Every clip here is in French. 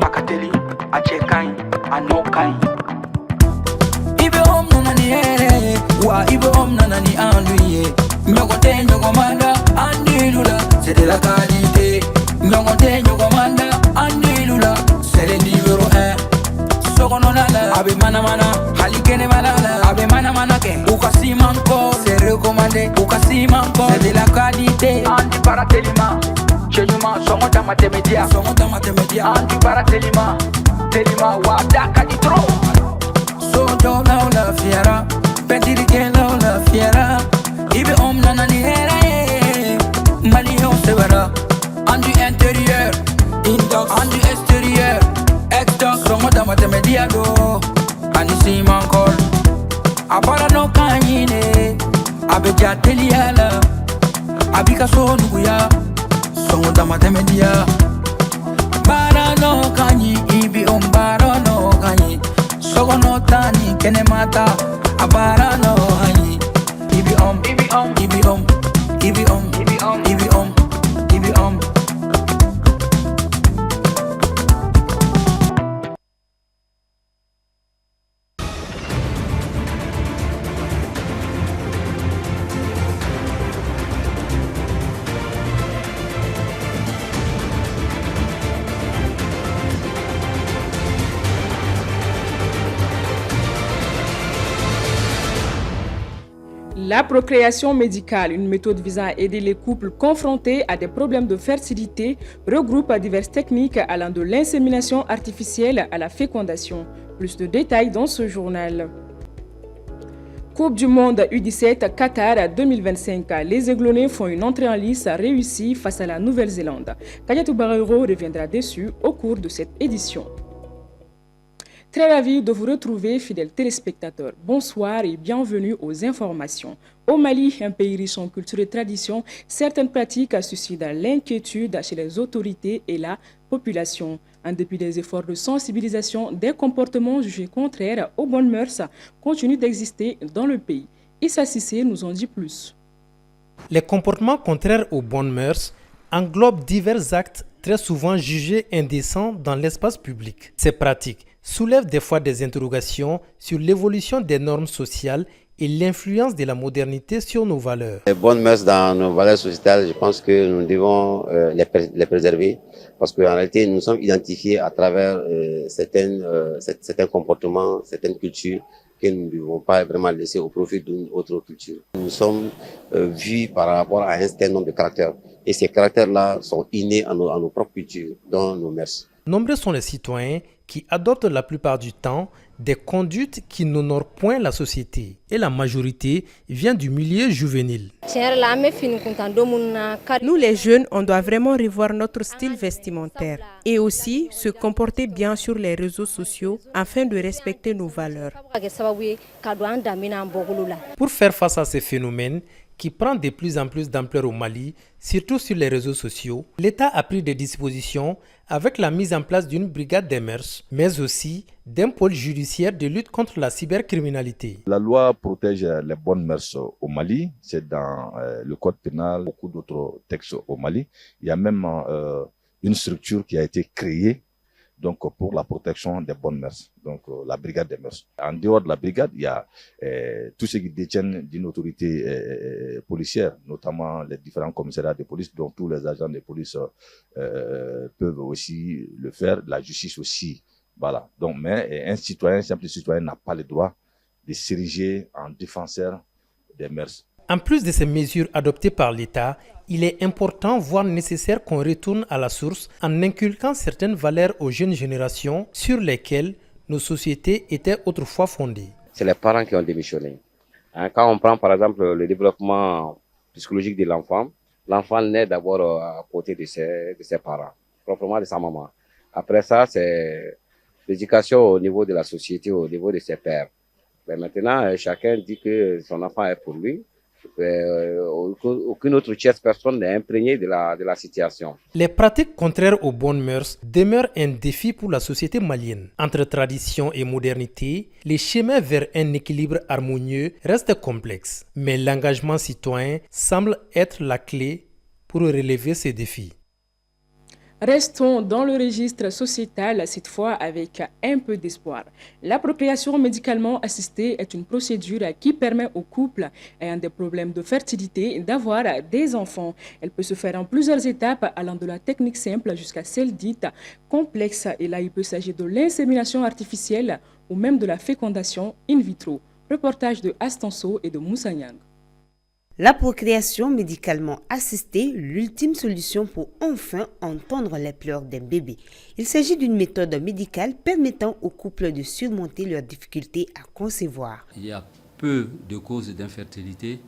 Akateli, Achekai, Anokai. Ibe om nanani wa ibe om nanani anduye. Nyogote nyogomanda andilula, c'est de la qualité. Nyogote nyogomanda andilula, c'est le numéro 1. Sokononala, abe mana mana, halikene malala, abe mana mana ke. Ukasi manko, c'est recommandé. Ukasi manko, c'est de la qualité. Andi Baratelima, Chenuma, Somota Matemedia, Andi Baratelima, Telima, Wadaka di Tro. So don't know la fiera, Petiri ke la fiera. Ibe om nanani Mali on severa. Andu intérieur, indox, andu extérieur, exdox, Somota Matemedia do. Anisi mankol, Abara no kanyine, Abeja teliala, Abika so nuya, Somota Matemedia. Bara no kanyi, ibi bara no kanyi. Sogo no tani, kene mata, abara no kanyi. Ibi ibi ibi ibi ibi ibi La procréation médicale, une méthode visant à aider les couples confrontés à des problèmes de fertilité, regroupe diverses techniques allant de l'insémination artificielle à la fécondation. Plus de détails dans ce journal. Coupe du monde U17 Qatar 2025. Les Aiglonnais font une entrée en lice réussie face à la Nouvelle-Zélande. Kayatou Barreiro reviendra dessus au cours de cette édition. Très ravi de vous retrouver, fidèles téléspectateurs. Bonsoir et bienvenue aux informations. Au Mali, un pays riche en culture et tradition, certaines pratiques suscitent l'inquiétude chez les autorités et la population. En dépit des efforts de sensibilisation, des comportements jugés contraires aux bonnes mœurs continuent d'exister dans le pays. Issa Sissé nous en dit plus. Les comportements contraires aux bonnes mœurs englobent divers actes très souvent jugés indécents dans l'espace public. Ces pratiques soulèvent des fois des interrogations sur l'évolution des normes sociales et l'influence de la modernité sur nos valeurs. Les bonnes mœurs dans nos valeurs sociétales, je pense que nous devons les préserver parce qu'en réalité, nous sommes identifiés à travers certains comportements, certaines cultures que nous ne devons pas vraiment laisser au profit d'une autre culture. Nous sommes vus par rapport à un certain nombre de caractères et ces caractères-là sont innés à nos propres cultures, dans nos mœurs. Nombreux sont les citoyens qui adoptent la plupart du temps des conduites qui n'honorent point la société et la majorité vient du milieu juvénile. Nous les jeunes, on doit vraiment revoir notre style vestimentaire et aussi se comporter bien sur les réseaux sociaux afin de respecter nos valeurs. Pour faire face à ces phénomènes qui prend de plus en plus d'ampleur au Mali, surtout sur les réseaux sociaux, l'État a pris des dispositions avec la mise en place d'une brigade des mœurs, mais aussi d'un pôle judiciaire de lutte contre la cybercriminalité. La loi protège les bonnes mœurs au Mali, c'est dans le code pénal, beaucoup d'autres textes au Mali. Il y a même une structure qui a été créée donc pour la protection des bonnes mœurs, donc la brigade des mœurs. En dehors de la brigade, il y a tous ceux qui détiennent d'une autorité policière, notamment les différents commissariats de police, dont tous les agents de police peuvent aussi le faire, la justice aussi. Voilà. Donc, mais un citoyen, simple citoyen, n'a pas le droit de s'ériger en défenseur des mœurs. En plus de ces mesures adoptées par l'État, il est important, voire nécessaire qu'on retourne à la source en inculquant certaines valeurs aux jeunes générations sur lesquelles nos sociétés étaient autrefois fondées. C'est les parents qui ont démissionné. Quand on prend par exemple le développement psychologique de l'enfant, l'enfant naît d'abord à côté de ses parents, proprement de sa maman. Après ça, c'est l'éducation au niveau de la société, au niveau de ses pères. Mais maintenant, chacun dit que son enfant est pour lui. Aucune autre tierce personne n'est imprégnée de la situation. Les pratiques contraires aux bonnes mœurs demeurent un défi pour la société malienne. Entre tradition et modernité, les chemins vers un équilibre harmonieux restent complexes. Mais l'engagement citoyen semble être la clé pour relever ces défis. Restons dans le registre sociétal, cette fois avec un peu d'espoir. La procréation médicalement assistée est une procédure qui permet aux couples ayant des problèmes de fertilité d'avoir des enfants. Elle peut se faire en plusieurs étapes, allant de la technique simple jusqu'à celle dite complexe. Et là, il peut s'agir de l'insémination artificielle ou même de la fécondation in vitro. Reportage de Astanso et de Moussa Niang. La procréation médicalement assistée, l'ultime solution pour enfin entendre les pleurs d'un bébé. Il s'agit d'une méthode médicale permettant aux couples de surmonter leurs difficultés à concevoir. Il y a peu de causes d'infertilité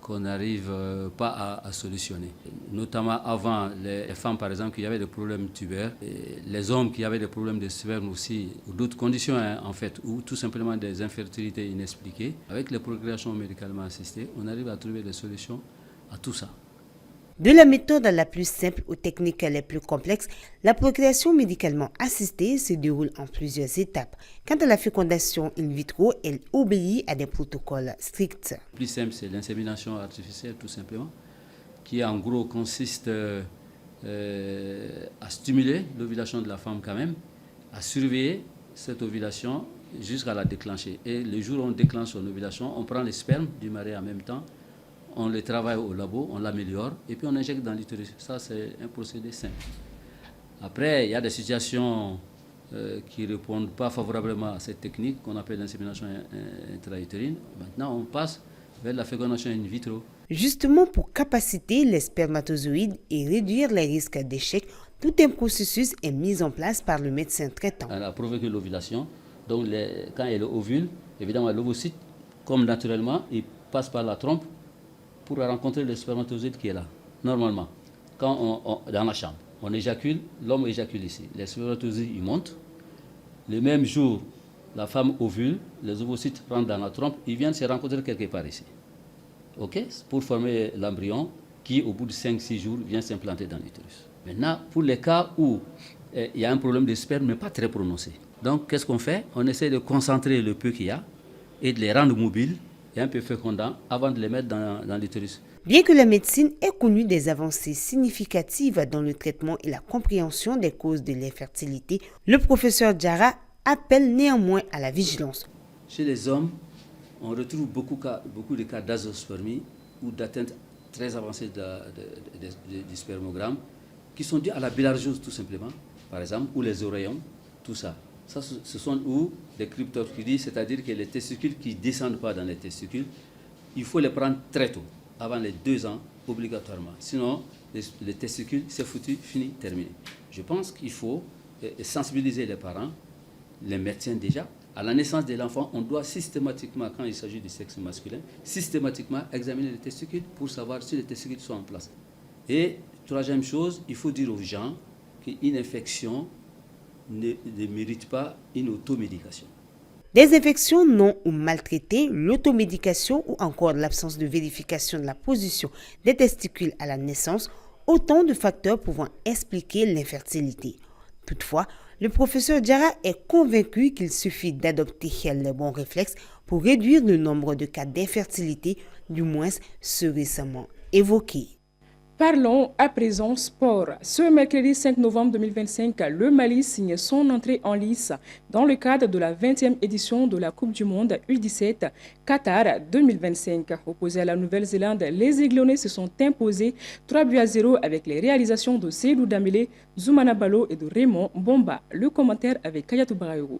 qu'on n'arrive pas à solutionner. Notamment avant, les femmes par exemple qui avaient des problèmes tubaires, les hommes qui avaient des problèmes de sperme aussi, ou d'autres conditions en fait, ou tout simplement des infertilités inexpliquées. Avec les procréations médicalement assistées, on arrive à trouver des solutions à tout ça. De la méthode la plus simple aux techniques les plus complexes, la procréation médicalement assistée se déroule en plusieurs étapes. Quant à la fécondation in vitro, elle obéit à des protocoles stricts. Le plus simple, c'est l'insémination artificielle tout simplement, qui en gros consiste à stimuler l'ovulation de la femme quand même, à surveiller cette ovulation jusqu'à la déclencher. Et le jour où on déclenche son ovulation, on prend les spermes du mari en même temps, on les travaille au labo, on l'améliore et puis on injecte dans l'utérus. Ça, c'est un procédé simple. Après, il y a des situations qui ne répondent pas favorablement à cette technique qu'on appelle l'insémination intra-utérine. Maintenant, on passe vers la fécondation in vitro. Justement, pour capaciter les spermatozoïdes et réduire les risques d'échec, tout un processus est mis en place par le médecin traitant. Elle a provoqué l'ovulation. Donc, quand elle ovule, évidemment, l'ovocyte, comme naturellement, il passe par la trompe pour rencontrer le spermatozoïde qui est là, normalement. Quand dans la chambre, on éjacule, l'homme éjacule ici. Les spermatozoïdes, ils montent. Le même jour, la femme ovule, les ovocytes rentrent dans la trompe, ils viennent se rencontrer quelque part ici. OK? Pour former l'embryon qui, au bout de 5-6 jours, vient s'implanter dans l'utérus. Maintenant, pour les cas où il y a un problème de sperme, mais pas très prononcé. Donc, qu'est-ce qu'on fait? On essaie de concentrer le peu qu'il y a et de les rendre mobiles et un peu fécondants avant de les mettre dans l'utérus. Bien que la médecine ait connu des avancées significatives dans le traitement et la compréhension des causes de l'infertilité, le professeur Diarra appelle néanmoins à la vigilance. Chez les hommes, on retrouve beaucoup de cas d'azospermie ou d'atteinte très avancée du spermogramme qui sont dus à la bilharziose tout simplement, par exemple, ou les oreillons, tout ça. Ça, ce sont des cryptorchidis, c'est-à-dire que les testicules qui ne descendent pas dans les testicules, il faut les prendre très tôt, avant les 2 ans, obligatoirement. Sinon, les testicules, c'est foutu, fini, terminé. Je pense qu'il faut sensibiliser les parents, les médecins déjà. À la naissance de l'enfant, on doit systématiquement, quand il s'agit du sexe masculin, systématiquement examiner les testicules pour savoir si les testicules sont en place. Et troisième chose, il faut dire aux gens qu'une infection ne mérite pas une automédication. Des infections non ou maltraitées, l'automédication ou encore l'absence de vérification de la position des testicules à la naissance, autant de facteurs pouvant expliquer l'infertilité. Toutefois, le professeur Diarra est convaincu qu'il suffit d'adopter les bons réflexes pour réduire le nombre de cas d'infertilité, du moins ceux récemment évoqués. Parlons à présent sport. Ce mercredi 5 novembre 2025, le Mali signe son entrée en lice dans le cadre de la 20e édition de la Coupe du Monde U17 Qatar 2025. Opposés à la Nouvelle-Zélande, les Aiglonnais se sont imposés 3-0 avec les réalisations de Seydou Dambélé, Zoumana Balo et de Raymond Bomba. Le commentaire avec Kayatou Barayou.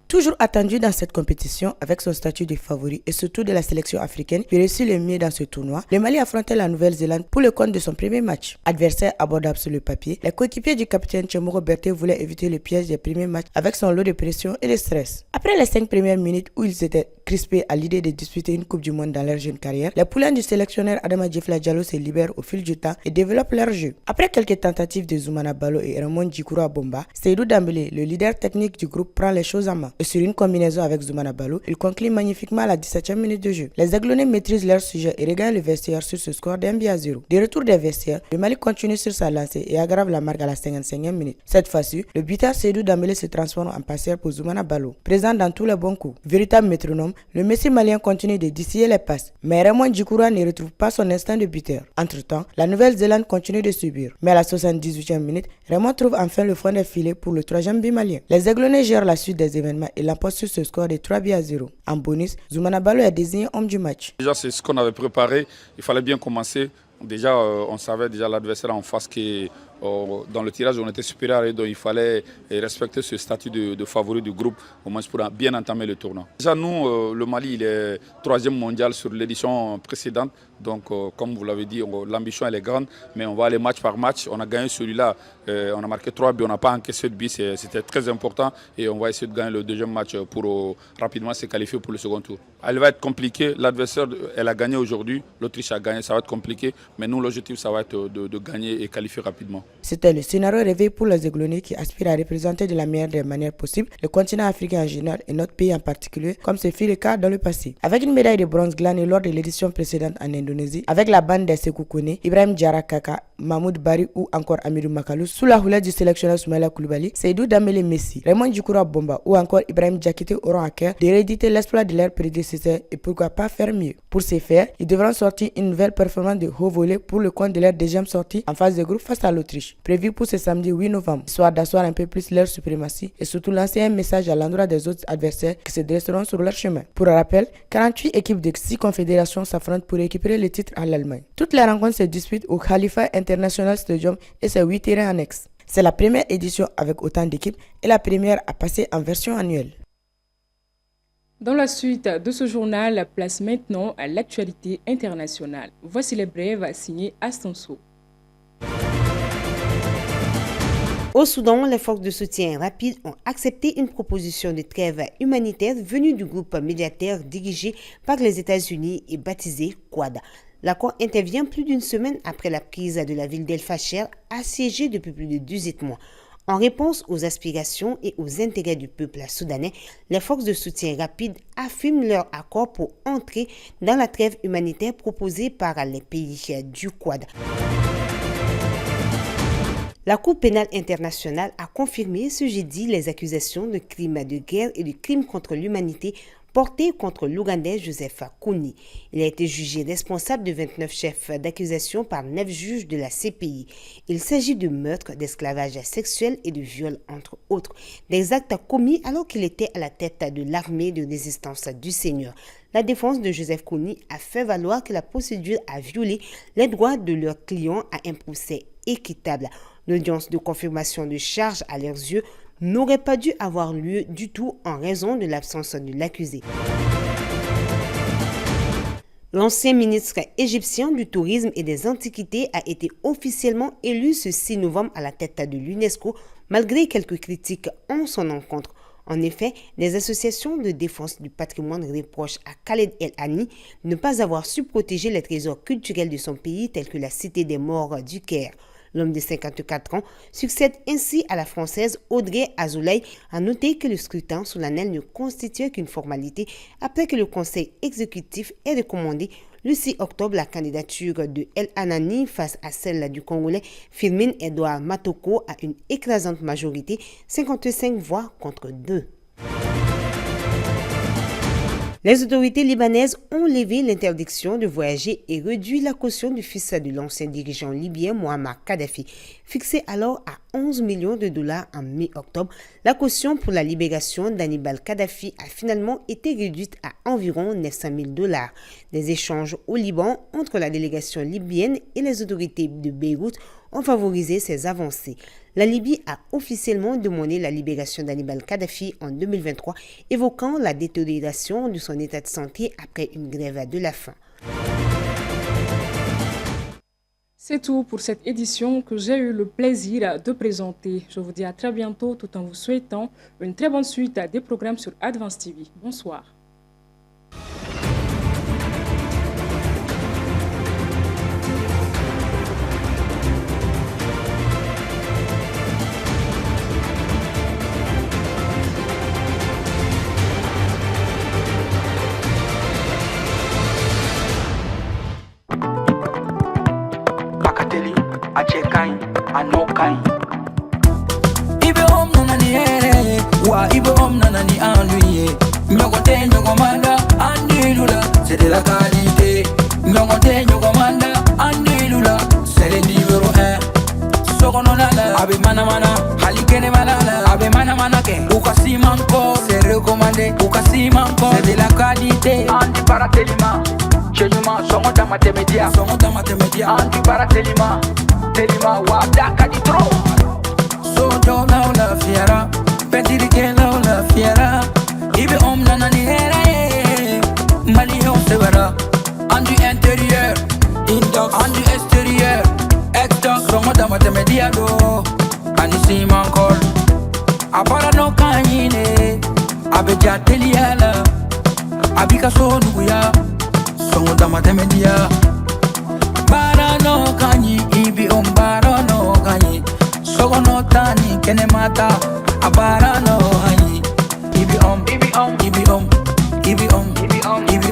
Toujours attendu dans cette compétition avec son statut de favori et surtout de la sélection africaine qui réussit le mieux dans ce tournoi, le Mali affrontait la Nouvelle-Zélande pour le compte de son premier match. Adversaire abordable sur le papier, les coéquipiers du capitaine Tchemoro Berté voulaient éviter le piège des premiers matchs avec son lot de pression et de stress. Après les 5 premières minutes où ils étaient crispés à l'idée de disputer une Coupe du Monde dans leur jeune carrière, les poulains du sélectionneur Adama Djifla Diallo se libèrent au fil du temps et développent leur jeu. Après quelques tentatives de Zoumana Balo et Raymond Djikoura Bomba, Seydou Dambélé, le leader technique du groupe, prend les choses en main. Et sur une combinaison avec Zoumana Balo, il conclut magnifiquement à la 17e minute de jeu. Les Aiglonnais maîtrisent leur sujet et regagnent le vestiaire sur ce score d'1-0. De retour des vestiaires, le Mali continue sur sa lancée et aggrave la marque à la 55e minute. Cette fois-ci, le buteur Seydou Dambélé se transforme en passeur pour Zoumana Balo, présent dans tous les bons coups. Véritable métronome, le Messi malien continue de distiller les passes. Mais Raymond Djikoura ne retrouve pas son instinct de buteur. Entre-temps, la Nouvelle-Zélande continue de subir. Mais à la 78e minute, Raymond trouve enfin le fond des filets pour le 3e but malien. Les Aiglonnais gèrent la suite des événements et l'emportent sur ce score de 3-0. En bonus, Zoumana Balo est désigné homme du match. Déjà, c'est ce qu'on avait préparé. Il fallait bien commencer. Déjà, on savait déjà l'adversaire en face qui, dans le tirage, on était supérieur et donc il fallait respecter ce statut de favori du groupe, au moins pour bien entamer le tournoi. Déjà, nous, le Mali, il est 3e mondial sur l'édition précédente. Donc, comme vous l'avez dit, l'ambition elle est grande, mais on va aller match par match. On a gagné celui-là, on a marqué 3 buts, on n'a pas encaissé de buts, c'était très important. Et on va essayer de gagner le 2e match pour rapidement se qualifier pour le second tour. Elle va être compliquée, l'adversaire, elle a gagné aujourd'hui, l'Autriche a gagné, ça va être compliqué. Mais nous, l'objectif, ça va être de gagner et qualifier rapidement. C'était le scénario rêvé pour les Aiglonnais qui aspirent à représenter de la meilleure des manières possibles le continent africain en général et notre pays en particulier, comme ce fut le cas dans le passé. Avec une médaille de bronze glanée lors de l'édition précédente en Indonésie, avec la bande des Sékou Kone, Ibrahim Diarra Kaka, Mahmoud Bari ou encore Amirou Makalou, sous la houlette du sélectionneur Soumaïla Koulibaly, Seydou Dambélé Messi, Raymond Djikoura Bomba ou encore Ibrahim Diakité auront à cœur de rééditer l'exploit de leur prédécesseur et pourquoi pas faire mieux. Pour ce faire, ils devront sortir une nouvelle performance de haut volet pour le compte de leur 2e sortie en phase de groupe face à l'Autriche, prévu pour ce samedi 8 novembre, histoire d'asseoir un peu plus leur suprématie et surtout lancer un message à l'endroit des autres adversaires qui se dresseront sur leur chemin. Pour rappel, 48 équipes de 6 confédérations s'affrontent pour récupérer le titre à l'Allemagne. Toutes les rencontres se disputent au Khalifa International Stadium et ses 8 terrains annexes. C'est la première édition avec autant d'équipes et la première à passer en version annuelle. Dans la suite de ce journal, place maintenant à l'actualité internationale. Voici les brèves signées Astonso. Au Soudan, les forces de soutien rapide ont accepté une proposition de trêve humanitaire venue du groupe médiateur dirigé par les États-Unis et baptisé Quad. L'accord intervient plus d'une semaine après la prise de la ville d'El Fasher, assiégée depuis plus de 18 mois. En réponse aux aspirations et aux intérêts du peuple soudanais, les forces de soutien rapide affirment leur accord pour entrer dans la trêve humanitaire proposée par les pays du Quad. La Cour pénale internationale a confirmé ce jeudi les accusations de crimes de guerre et de crimes contre l'humanité portées contre l'Ougandais Joseph Kony. Il a été jugé responsable de 29 chefs d'accusation par 9 juges de la CPI. Il s'agit de meurtres, d'esclavage sexuel et de viol, entre autres, des actes commis alors qu'il était à la tête de l'armée de résistance du Seigneur. La défense de Joseph Kony a fait valoir que la procédure a violé les droits de leurs clients à un procès équitable. L'audience de confirmation de charge, à leurs yeux, n'aurait pas dû avoir lieu du tout en raison de l'absence de l'accusé. L'ancien ministre égyptien du Tourisme et des Antiquités a été officiellement élu ce 6 novembre à la tête de l'UNESCO, malgré quelques critiques en son encontre. En effet, des associations de défense du patrimoine reprochent à Khaled El Hani de ne pas avoir su protéger les trésors culturels de son pays, tels que la Cité des Morts du Caire. L'homme de 54 ans succède ainsi à la Française Audrey Azoulay. A noter que le scrutin solennel ne constitue qu'une formalité après que le Conseil exécutif ait recommandé le 6 octobre la candidature de El Hanani face à celle du Congolais Firmin Edouard Matoko à une écrasante majorité, 55 voix contre 2. Les autorités libanaises ont levé l'interdiction de voyager et réduit la caution du fils de l'ancien dirigeant libyen Muammar Kadhafi, fixée alors à 11 millions de dollars en mi-octobre. La caution pour la libération d'Hannibal Kadhafi a finalement été réduite à environ 900 000 dollars. Des échanges au Liban entre la délégation libyenne et les autorités de Beyrouth ont favorisé ces avancées. La Libye a officiellement demandé la libération d'Hannibal Kadhafi en 2023, évoquant la détérioration de son état de santé après une grève de la faim. C'est tout pour cette édition que j'ai eu le plaisir de présenter. Je vous dis à très bientôt tout en vous souhaitant une très bonne suite des programmes sur Advance TV. Bonsoir. Ibe om nanani en lui, nyogote nyogomanda. c'est de la qualité. Nyongote nyogomanda andilula, c'est le numéro 1. Sokononala, abe mana mana, halikene malala, abe mana mana ke. Ukasi manko, c'est recommandé. Ukasi manko, c'est de la qualité. Andi Baratelima, Chejuma, Songoda Matemedia, Andi Baratelima, Telima, Wadaka di Tro. Sojo na la fiera, petiri ke la fiera. Ibe nana ni hera, Malion severa. Andi intérieur, indox, andi extérieur. Exdox, Songoda Matemedia do. Anisi mankol, apara no kanyine, abeja teliala, abika so nuya, Songoda Matemedia. Bara no kanyi, ibi bara no kanyi. Sogo no tani, kene mata, abara no kanyi. Ibi ibi ibi